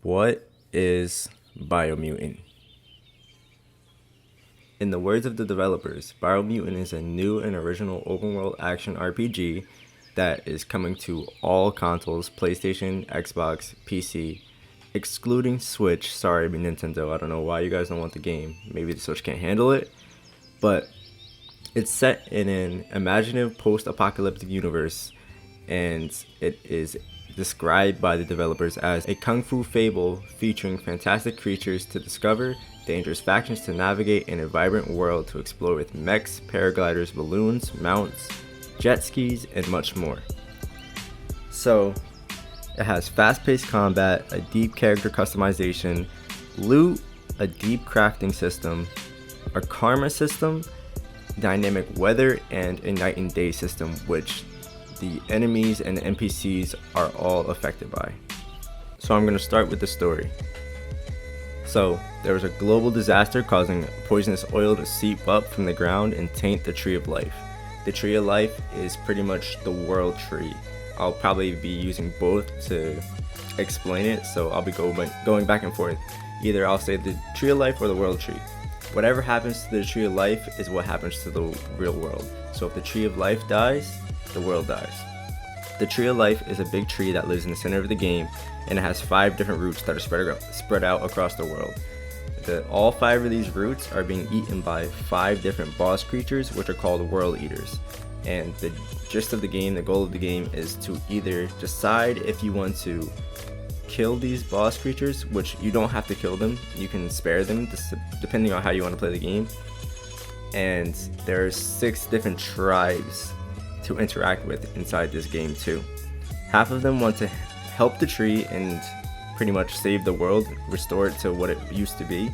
What is Biomutant? In the words of the developers, Biomutant is a new and original open-world action RPG that is coming to all consoles, PlayStation, Xbox, PC, excluding Switch. Sorry, Nintendo, I don't know why you guys don't want the game. Maybe the Switch can't handle it, but it's set in an imaginative post-apocalyptic universe, and it is described by the developers as a kung fu fable featuring fantastic creatures to discover, dangerous factions to navigate, and a vibrant world to explore with mechs, paragliders, balloons, mounts, jet skis, and much more. So, it has fast-paced combat, a deep character customization, loot, a deep crafting system, a karma system, dynamic weather, and a night and day system, which the enemies and the NPCs are all affected by. So I'm going to start with the story. So there was a global disaster causing poisonous oil to seep up from the ground and taint the Tree of Life. The Tree of Life is pretty much the world tree. I'll probably be using both to explain it, so I'll be going back and forth. Either I'll say the Tree of Life or the world tree. Whatever happens to the Tree of Life is what happens to the real world. So if the Tree of Life dies, the world dies. The Tree of Life is a big tree that lives in the center of the game, and it has 5 different roots that are spread out across the world. All 5 of these roots are being eaten by 5 different boss creatures, which are called World Eaters. And the gist of the game, the goal of the game, is to either decide if you want to kill these boss creatures, which you don't have to kill them, you can spare them depending on how you want to play the game. And there's 6 different tribes to interact with inside this game too. Half of them want to help the tree and pretty much save the world, restore it to what it used to be,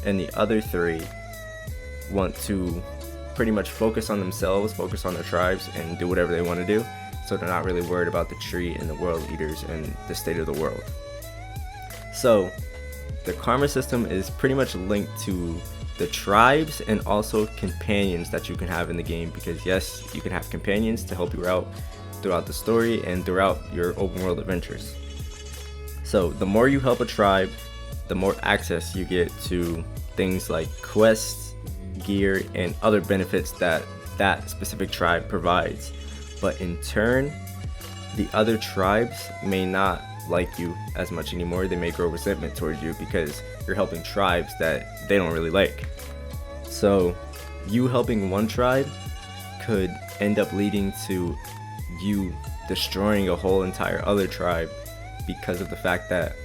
and the other 3 want to pretty much focus on themselves, focus on their tribes, and do whatever they want to do, so they're not really worried about the tree and the world eaters and the state of the world. So the karma system is pretty much linked to the tribes and also companions that you can have in the game, because yes, you can have companions to help you out throughout the story and throughout your open world adventures. So the more you help a tribe, the more access you get to things like quests, gear, and other benefits that that specific tribe provides. But in turn, the other tribes may not like you as much anymore. They may grow resentment towards you because you're helping tribes that they don't really like. So you helping one tribe could end up leading to you destroying a whole entire other tribe because of the fact that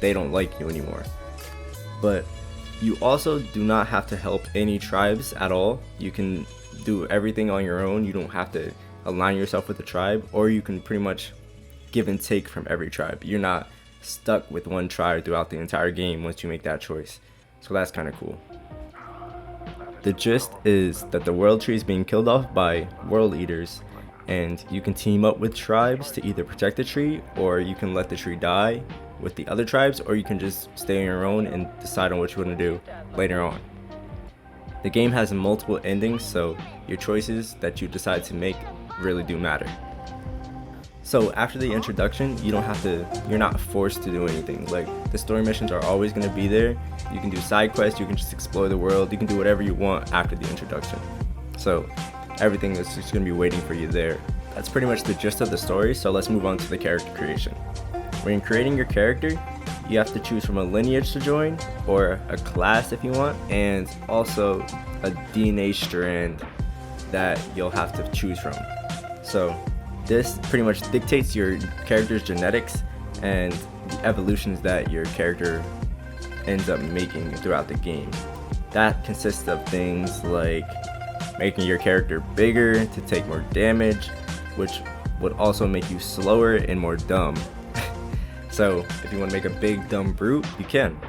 they don't like you anymore. But you also do not have to help any tribes at all. You can do everything on your own. You don't have to align yourself with the tribe, or you can pretty much give and take from every tribe. You're not stuck with one tribe throughout the entire game once you make that choice. So that's kind of cool. The gist is that the world tree is being killed off by world eaters, and you can team up with tribes to either protect the tree, or you can let the tree die with the other tribes, or you can just stay on your own and decide on what you want to do later on. The game has multiple endings, so your choices that you decide to make really do matter. So after the introduction, you're not forced to do anything. Like, the story missions are always going to be there. You can do side quests, you can just explore the world, you can do whatever you want after the introduction. So everything is just going to be waiting for you there. That's pretty much the gist of the story, so let's move on to the character creation. When creating your character, you have to choose from a lineage to join, or a class if you want, and also a DNA strand that you'll have to choose from. So this pretty much dictates your character's genetics and the evolutions that your character ends up making throughout the game. That consists of things like making your character bigger to take more damage, which would also make you slower and more dumb. So if you want to make a big dumb brute, you can,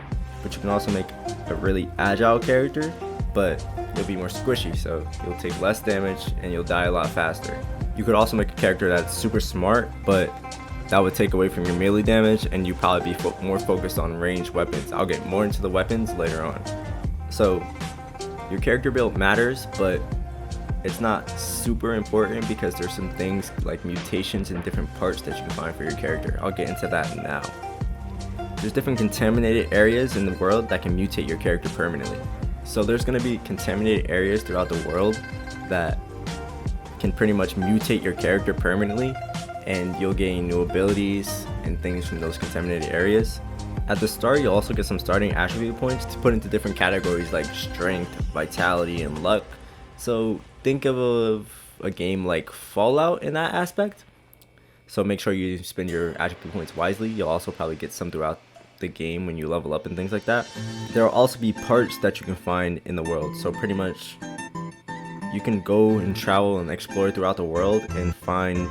but you can also make a really agile character, but you'll be more squishy, so you'll take less damage and you'll die a lot faster. You could also make a character that's super smart, but that would take away from your melee damage, and you'd probably be more focused on ranged weapons. I'll get more into the weapons later on. So your character build matters, but it's not super important because there's some things like mutations in different parts that you can find for your character. I'll get into that now. there's different contaminated areas in the world that can mutate your character permanently. So there's going to be contaminated areas throughout the world that can pretty much mutate your character permanently, and you'll gain new abilities and things from those contaminated areas. At the start, you'll also get some starting attribute points to put into different categories like strength, vitality, and luck. So think of a game like Fallout in that aspect. So make sure you spend your attribute points wisely. You'll also probably get some throughout the game when you level up and things like that. There will also be parts that you can find in the world. So pretty much you can go and travel and explore throughout the world and find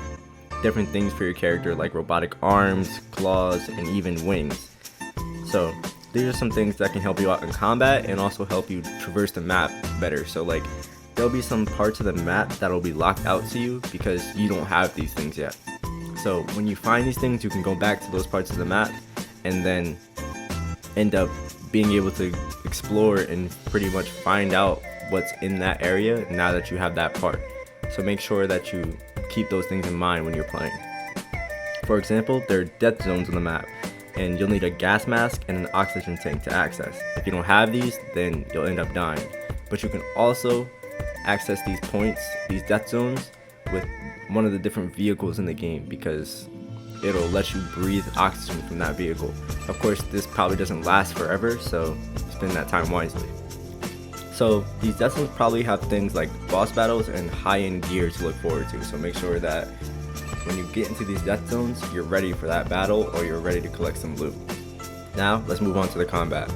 different things for your character, like robotic arms, claws, and even wings. So these are some things that can help you out in combat and also help you traverse the map better. So like there'll be some parts of the map that'll be locked out to you because you don't have these things yet. So when you find these things, you can go back to those parts of the map and then end up being able to explore and pretty much find out what's in that area now that you have that part. So make sure that you keep those things in mind when you're playing. For example, there are death zones on the map, and you'll need a gas mask and an oxygen tank to access. If you don't have these, then you'll end up dying. But you can also access these points, these death zones, with one of the different vehicles in the game, because it'll let you breathe oxygen from that vehicle. Of course, this probably doesn't last forever, so spend that time wisely. So these death zones probably have things like boss battles and high-end gear to look forward to. So make sure that when you get into these death zones, you're ready for that battle or you're ready to collect some loot. Now let's move on to the combat.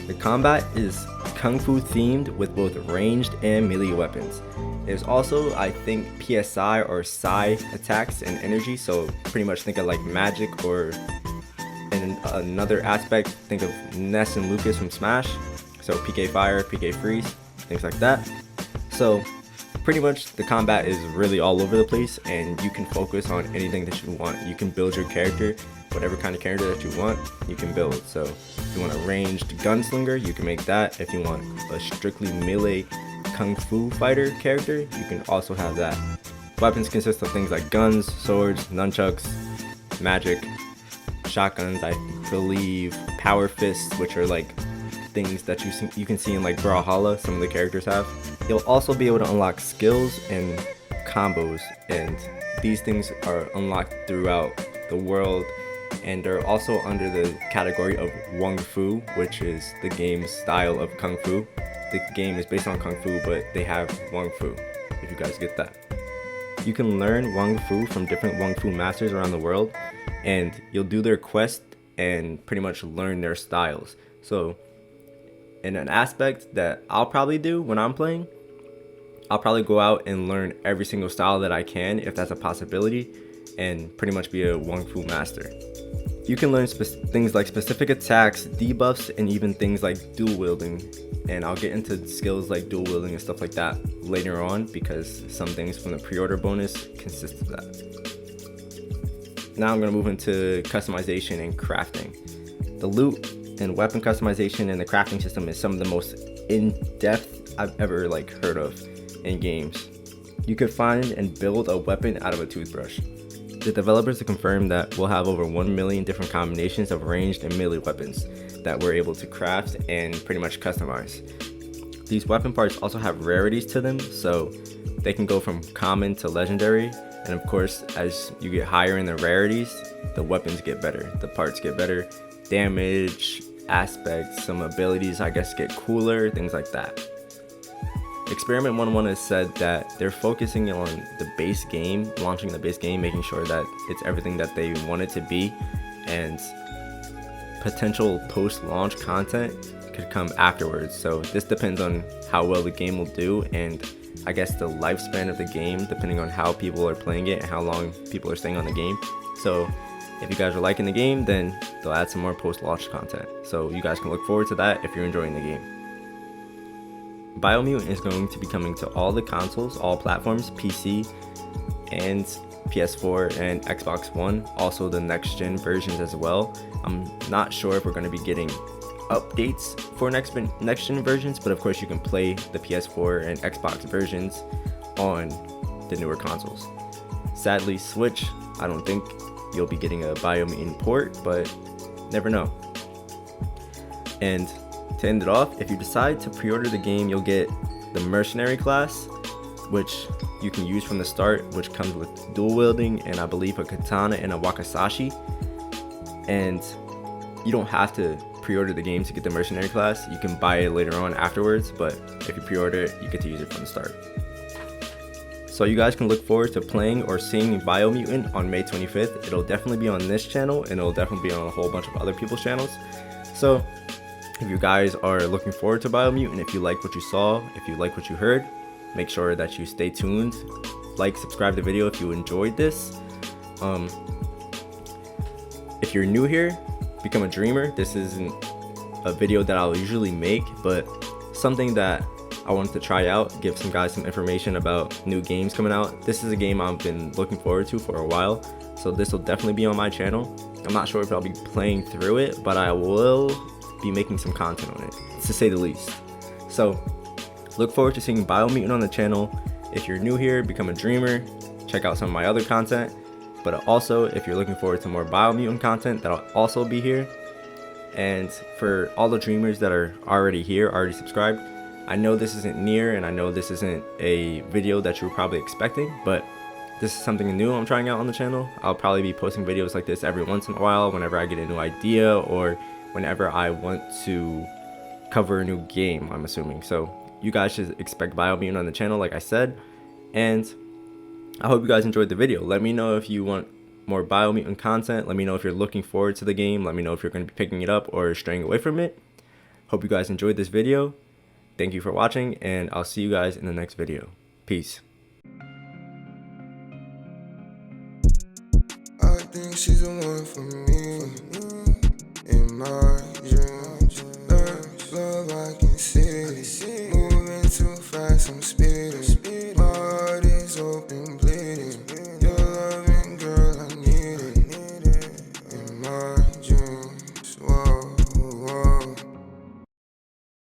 The combat is Kung Fu themed with both ranged and melee weapons. There's also, I think, PSI or Psi attacks and energy, so pretty much think of like magic, or in another aspect, think of Ness and Lucas from Smash. So PK Fire, PK Freeze, things like that. So pretty much the combat is really all over the place, and you can focus on anything that you want. You can build your character, whatever kind of character that you want, you can build. So if you want a ranged gunslinger, you can make that. If you want a strictly melee Kung Fu fighter character, you can also have that. Weapons consist of things like guns, swords, nunchucks, magic, shotguns, I believe, power fists, which are like things that you can see in like Brawlhalla, some of the characters have. You'll also be able to unlock skills and combos, and these things are unlocked throughout the world, and they're also under the category of Wung-Fu, which is the game's style of Kung Fu. The game is based on Kung Fu, but they have Wung-Fu, if you guys get that. You can learn Wung-Fu from different Wung-Fu masters around the world, and you'll do their quest and pretty much learn their styles. So in an aspect that I'll probably do when I'm playing, I'll probably go out and learn every single style that I can, if that's a possibility, and pretty much be a Wung-Fu master. You can learn things like specific attacks, debuffs, and even things like dual wielding. And I'll get into skills like dual wielding and stuff like that later on, because some things from the pre-order bonus consist of that. Now I'm going to move into customization and crafting. The loot and weapon customization and the crafting system is some of the most in-depth I've ever heard of in games. You could find and build a weapon out of a toothbrush. The developers have confirmed that we'll have over 1 million different combinations of ranged and melee weapons that we're able to craft and pretty much customize. These weapon parts also have rarities to them, so they can go from common to legendary, and of course, as you get higher in the rarities, the weapons get better, the parts get better, damage, aspects, some abilities I guess get cooler, things like that. Experiment 101 has said that they're focusing on the base game, launching the base game, making sure that it's everything that they want it to be, and potential post-launch content could come afterwards. So this depends on how well the game will do, and I guess the lifespan of the game, depending on how people are playing it and how long people are staying on the game. So if you guys are liking the game, then they'll add some more post-launch content. So you guys can look forward to that if you're enjoying the game. Biomutant is going to be coming to all the consoles, all platforms, PC and PS4 and Xbox One, also the next gen versions as well. I'm not sure if we're going to be getting updates for next gen versions, but of course you can play the PS4 and Xbox versions on the newer consoles. Sadly, Switch, I don't think you'll be getting a Biomutant port, but Never know. And to end it off, if you decide to pre-order the game, you'll get the mercenary class, which you can use from the start, which comes with dual wielding and I believe a katana and a wakizashi. And you don't have to pre-order the game to get the mercenary class. You can buy it later on afterwards, but if you pre-order it, you get to use it from the start. So you guys can look forward to playing or seeing Biomutant on May 25th. It'll definitely be on this channel, and it'll definitely be on a whole bunch of other people's channels. So if you guys are looking forward to Biomutant, if you like what you saw, if you like what you heard, make sure that you stay tuned. Like, subscribe to the video if you enjoyed this. If you're new here, become a dreamer. This isn't a video that I'll usually make, but something that I wanted to try out, give some guys some information about new games coming out. This is a game I've been looking forward to for a while, so this will definitely be on my channel. I'm not sure if I'll be playing through it, but I will be making some content on it, to say the least. So look forward to seeing Biomutant on the channel. If you're new here, become a dreamer. Check out some of my other content. But also, if you're looking forward to more Biomutant content, that'll also be here. And for all the dreamers that are already here, already subscribed, I know this isn't near, and I know this isn't a video that you were probably expecting, but this is something new I'm trying out on the channel. I'll probably be posting videos like this every once in a while whenever I get a new idea or whenever I want to cover a new game, I'm assuming. So you guys should expect Biomutant on the channel, like I said. And I hope you guys enjoyed the video. Let me know if you want more Biomutant content. Let me know if you're looking forward to the game. Let me know if you're going to be picking it up or straying away from it. Hope you guys enjoyed this video. Thank you for watching, and I'll see you guys in the next video. Peace. I think she's the one for me. In my dreams, love I can see. Moving too fast, I'm speeding. My heart is open, bleeding.